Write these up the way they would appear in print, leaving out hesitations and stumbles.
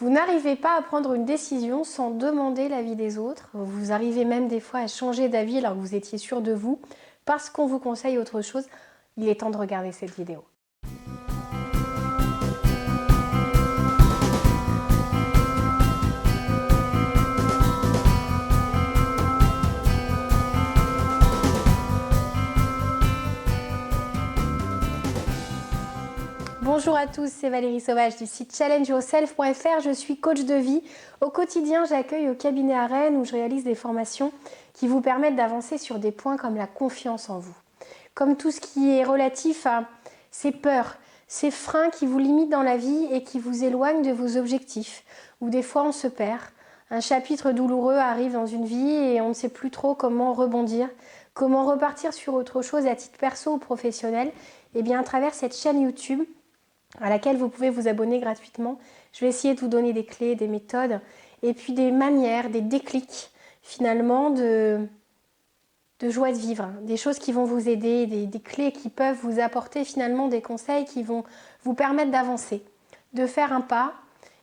Vous n'arrivez pas à prendre une décision sans demander l'avis des autres. Vous arrivez même des fois à changer d'avis alors que vous étiez sûr de vous parce qu'on vous conseille autre chose. Il est temps de regarder cette vidéo. Bonjour à tous, c'est Valérie Sauvage du site challengeyourself.fr. Je suis coach de vie. Au quotidien, j'accueille au cabinet à Rennes où je réalise des formations qui vous permettent d'avancer sur des points comme la confiance en vous. Comme tout ce qui est relatif à ces peurs, ces freins qui vous limitent dans la vie et qui vous éloignent de vos objectifs. Ou des fois on se perd. Un chapitre douloureux arrive dans une vie et on ne sait plus trop comment rebondir, comment repartir sur autre chose à titre perso ou professionnel. Et bien à travers cette chaîne YouTube, à laquelle vous pouvez vous abonner gratuitement. Je vais essayer de vous donner des clés, des méthodes et puis des manières, des déclics finalement de joie de vivre, des choses qui vont vous aider, des clés qui peuvent vous apporter finalement des conseils qui vont vous permettre d'avancer, de faire un pas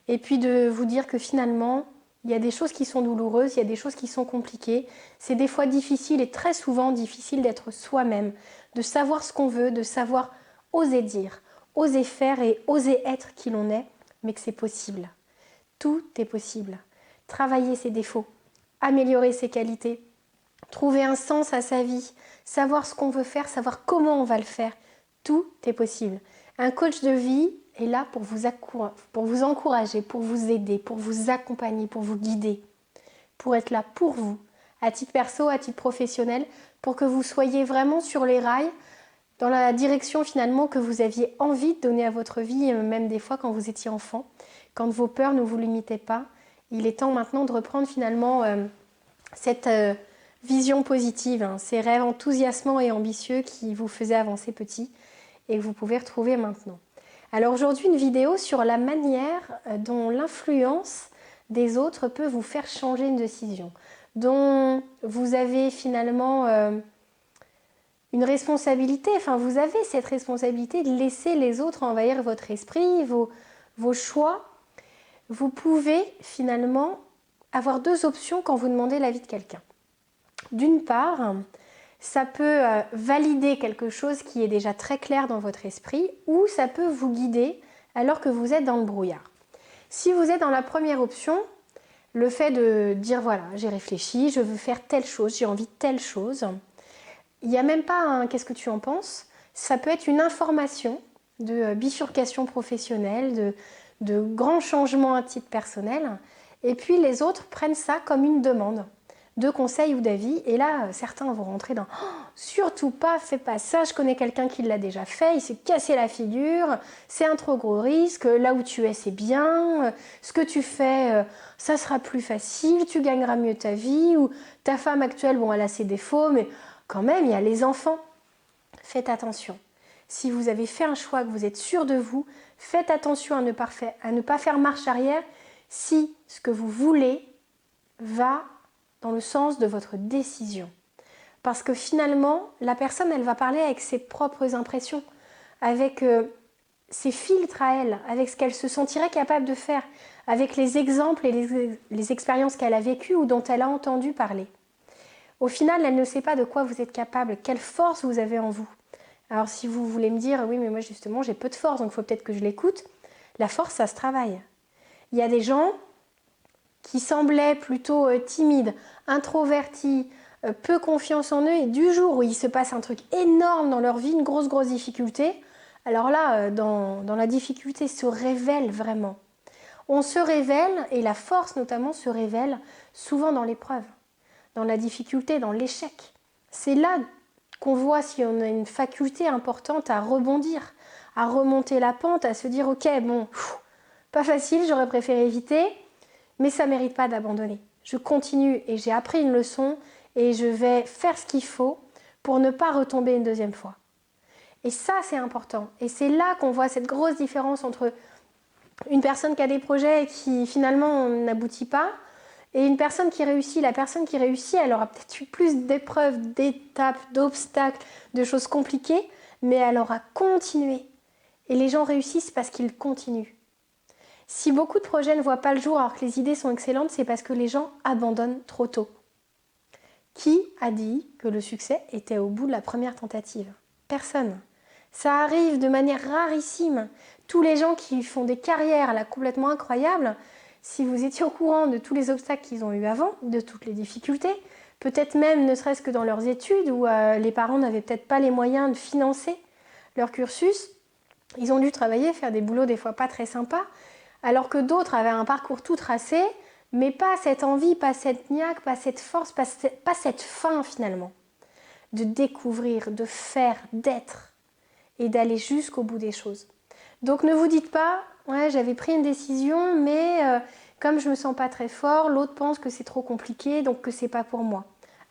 et puis de vous dire que finalement il y a des choses qui sont douloureuses, il y a des choses qui sont compliquées. C'est des fois difficile et très souvent difficile d'être soi-même, de savoir ce qu'on veut, de savoir oser dire. Oser faire et oser être qui l'on est, mais que c'est possible. Tout est possible. Travailler ses défauts, améliorer ses qualités, trouver un sens à sa vie, savoir ce qu'on veut faire, savoir comment on va le faire. Tout est possible. Un coach de vie est là pour vous encourager, pour vous aider, pour vous accompagner, pour vous guider, pour être là pour vous, à titre perso, à titre professionnel, pour que vous soyez vraiment sur les rails, dans la direction finalement que vous aviez envie de donner à votre vie, même des fois quand vous étiez enfant, quand vos peurs ne vous limitaient pas. Il est temps maintenant de reprendre finalement cette vision positive, ces rêves enthousiasmants et ambitieux qui vous faisaient avancer petit et que vous pouvez retrouver maintenant. Alors aujourd'hui, une vidéo sur la manière dont l'influence des autres peut vous faire changer une décision, dont vous avez finalement une responsabilité, enfin vous avez cette responsabilité de laisser les autres envahir votre esprit, vos choix. Vous pouvez finalement avoir deux options quand vous demandez l'avis de quelqu'un. D'une part, ça peut valider quelque chose qui est déjà très clair dans votre esprit ou ça peut vous guider alors que vous êtes dans le brouillard. Si vous êtes dans la première option, le fait de dire voilà, j'ai réfléchi, je veux faire telle chose, j'ai envie de telle chose, il n'y a même pas un qu'est-ce que tu en penses, ça peut être une information de bifurcation professionnelle, de grands changements à titre personnel, et puis les autres prennent ça comme une demande de conseil ou d'avis, et là certains vont rentrer dans oh, surtout pas, fais pas ça, je connais quelqu'un qui l'a déjà fait, il s'est cassé la figure, c'est un trop gros risque, là où tu es c'est bien, ce que tu fais ça sera plus facile, tu gagneras mieux ta vie, ou ta femme actuelle, bon elle a ses défauts, mais quand même, il y a les enfants. Faites attention. Si vous avez fait un choix, que vous êtes sûr de vous, faites attention à ne pas faire marche arrière si ce que vous voulez va dans le sens de votre décision. Parce que finalement, la personne, elle va parler avec ses propres impressions, avec ses filtres à elle, avec ce qu'elle se sentirait capable de faire, avec les exemples et les expériences qu'elle a vécues ou dont elle a entendu parler. Au final, elle ne sait pas de quoi vous êtes capable, quelle force vous avez en vous. Alors si vous voulez me dire, oui mais moi justement j'ai peu de force, donc il faut peut-être que je l'écoute, la force ça se travaille. Il y a des gens qui semblaient plutôt timides, introvertis, peu confiance en eux, et du jour où il se passe un truc énorme dans leur vie, une grosse difficulté, alors là, dans la difficulté se révèle vraiment. On se révèle, et la force notamment se révèle souvent dans l'épreuve, dans la difficulté, dans l'échec. C'est là qu'on voit si on a une faculté importante à rebondir, à remonter la pente, à se dire ok, bon, pas facile, j'aurais préféré éviter, mais ça ne mérite pas d'abandonner. Je continue et j'ai appris une leçon et je vais faire ce qu'il faut pour ne pas retomber une deuxième fois. Et ça, c'est important. Et c'est là qu'on voit cette grosse différence entre une personne qui a des projets et qui finalement n'aboutit pas, et une personne qui réussit. La personne qui réussit, elle aura peut-être eu plus d'épreuves, d'étapes, d'obstacles, de choses compliquées, mais elle aura continué. Et les gens réussissent parce qu'ils continuent. Si beaucoup de projets ne voient pas le jour alors que les idées sont excellentes, c'est parce que les gens abandonnent trop tôt. Qui a dit que le succès était au bout de la première tentative? Personne. Ça arrive de manière rarissime. Tous les gens qui font des carrières là complètement incroyables, si vous étiez au courant de tous les obstacles qu'ils ont eu avant, de toutes les difficultés, peut-être même ne serait-ce que dans leurs études où les parents n'avaient peut-être pas les moyens de financer leur cursus, ils ont dû travailler, faire des boulots des fois pas très sympas, alors que d'autres avaient un parcours tout tracé, mais pas cette envie, pas cette niaque, pas cette force, pas cette faim finalement, de découvrir, de faire, d'être et d'aller jusqu'au bout des choses. Donc ne vous dites pas, ouais, j'avais pris une décision, mais comme je me sens pas très fort, l'autre pense que c'est trop compliqué, donc que c'est pas pour moi.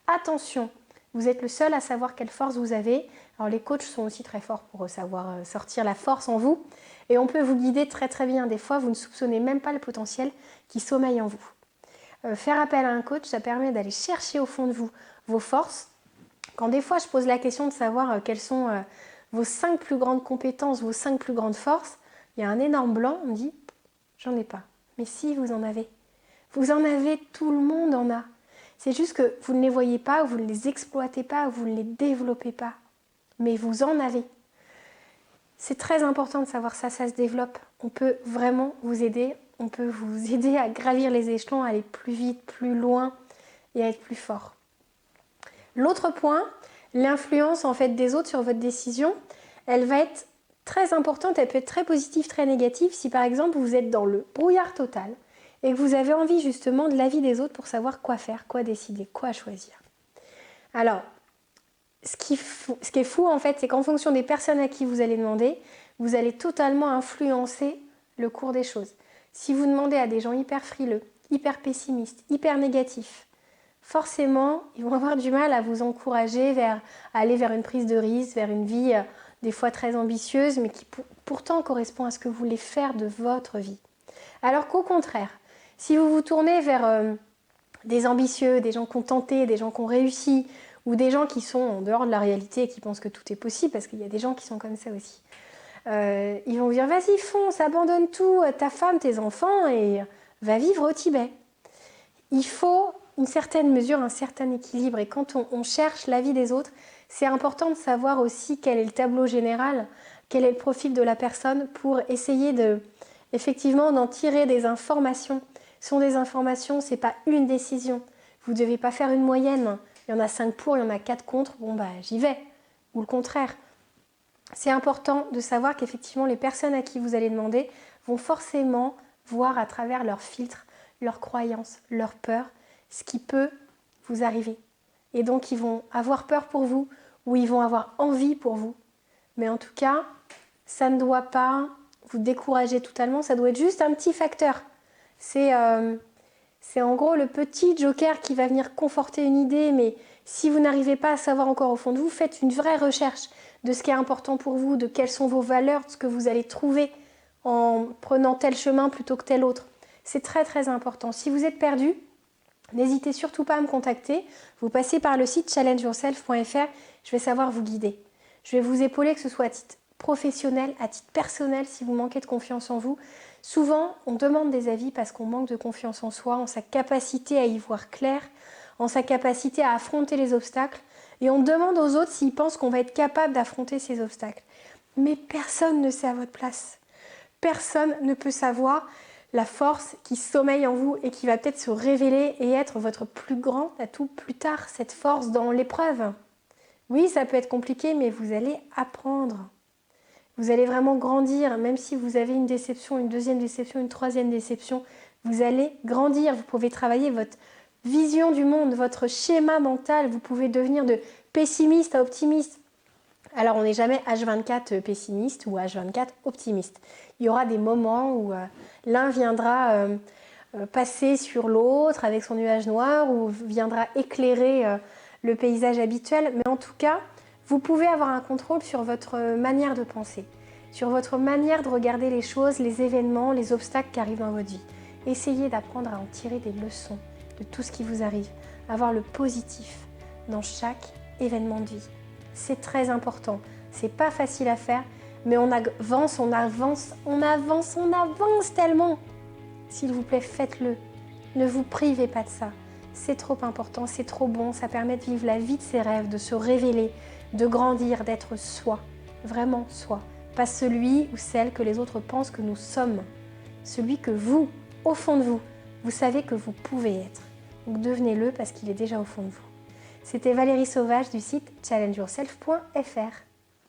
Attention, vous êtes le seul à savoir quelle force vous avez. Alors les coachs sont aussi très forts pour savoir sortir la force en vous, et on peut vous guider très très bien. Des fois, vous ne soupçonnez même pas le potentiel qui sommeille en vous. Faire appel à un coach, ça permet d'aller chercher au fond de vous vos forces. Quand des fois je pose la question de savoir quelles sont vos 5 plus grandes compétences, vos 5 plus grandes forces, il y a un énorme blanc, on me dit, j'en ai pas. Mais si, vous en avez. Vous en avez, tout le monde en a. C'est juste que vous ne les voyez pas, vous ne les exploitez pas, vous ne les développez pas. Mais vous en avez. C'est très important de savoir ça, ça se développe. On peut vraiment vous aider, on peut vous aider à gravir les échelons, à aller plus vite, plus loin et à être plus fort. L'autre point, l'influence en fait des autres sur votre décision, elle va être très importante, elle peut être très positive, très négative. Si par exemple vous êtes dans le brouillard total et que vous avez envie justement de l'avis des autres pour savoir quoi faire, quoi décider, quoi choisir. Alors, ce qui est fou en fait, c'est qu'en fonction des personnes à qui vous allez demander, vous allez totalement influencer le cours des choses. Si vous demandez à des gens hyper frileux, hyper pessimistes, hyper négatifs, forcément, ils vont avoir du mal à vous encourager à aller vers une prise de risque, vers une vie des fois très ambitieuse, mais qui pourtant correspond à ce que vous voulez faire de votre vie. Alors qu'au contraire, si vous vous tournez vers des ambitieux, des gens qui ont tenté, des gens qui ont réussi, ou des gens qui sont en dehors de la réalité et qui pensent que tout est possible, parce qu'il y a des gens qui sont comme ça aussi, ils vont vous dire, vas-y fonce, abandonne tout, ta femme, tes enfants, et va vivre au Tibet. Il faut une certaine mesure, un certain équilibre. Et quand on cherche l'avis des autres, c'est important de savoir aussi quel est le tableau général, quel est le profil de la personne pour essayer effectivement d'en tirer des informations. Ce sont des informations, ce n'est pas une décision. Vous ne devez pas faire une moyenne. Il y en a 5 pour, il y en a 4 contre. Bon, bah j'y vais. Ou le contraire. C'est important de savoir qu'effectivement, les personnes à qui vous allez demander vont forcément voir à travers leurs filtres, leurs croyances, leurs peurs, ce qui peut vous arriver. Et donc, ils vont avoir peur pour vous ou ils vont avoir envie pour vous. Mais en tout cas, ça ne doit pas vous décourager totalement, ça doit être juste un petit facteur. C'est en gros le petit joker qui va venir conforter une idée, mais si vous n'arrivez pas à savoir encore au fond de vous, faites une vraie recherche de ce qui est important pour vous, de quelles sont vos valeurs, de ce que vous allez trouver en prenant tel chemin plutôt que tel autre. C'est très très important. Si vous êtes perdu, n'hésitez surtout pas à me contacter. Vous passez par le site challengeyourself.fr, je vais savoir vous guider. Je vais vous épauler, que ce soit à titre professionnel, à titre personnel, si vous manquez de confiance en vous. Souvent, on demande des avis parce qu'on manque de confiance en soi, en sa capacité à y voir clair, en sa capacité à affronter les obstacles. Et on demande aux autres s'ils pensent qu'on va être capable d'affronter ces obstacles. Mais personne ne sait à votre place. Personne ne peut savoir la force qui sommeille en vous et qui va peut-être se révéler et être votre plus grand atout plus tard, cette force dans l'épreuve. Oui, ça peut être compliqué, mais vous allez apprendre. Vous allez vraiment grandir, même si vous avez une déception, une deuxième déception, une troisième déception, vous allez grandir. Vous pouvez travailler votre vision du monde, votre schéma mental. Vous pouvez devenir de pessimiste à optimiste. Alors, on n'est jamais H24 pessimiste ou H24 optimiste. Il y aura des moments où l'un viendra passer sur l'autre avec son nuage noir ou viendra éclairer le paysage habituel. Mais en tout cas, vous pouvez avoir un contrôle sur votre manière de penser, sur votre manière de regarder les choses, les événements, les obstacles qui arrivent dans votre vie. Essayez d'apprendre à en tirer des leçons de tout ce qui vous arrive, avoir le positif dans chaque événement de vie. C'est très important. C'est pas facile à faire, mais on avance, on avance, on avance, on avance tellement. S'il vous plaît, faites-le. Ne vous privez pas de ça. C'est trop important, c'est trop bon, ça permet de vivre la vie de ses rêves, de se révéler, de grandir, d'être soi, vraiment soi. Pas celui ou celle que les autres pensent que nous sommes. Celui que vous, au fond de vous, vous savez que vous pouvez être. Donc devenez-le parce qu'il est déjà au fond de vous. C'était Valérie Sauvage du site challengeyourself.fr.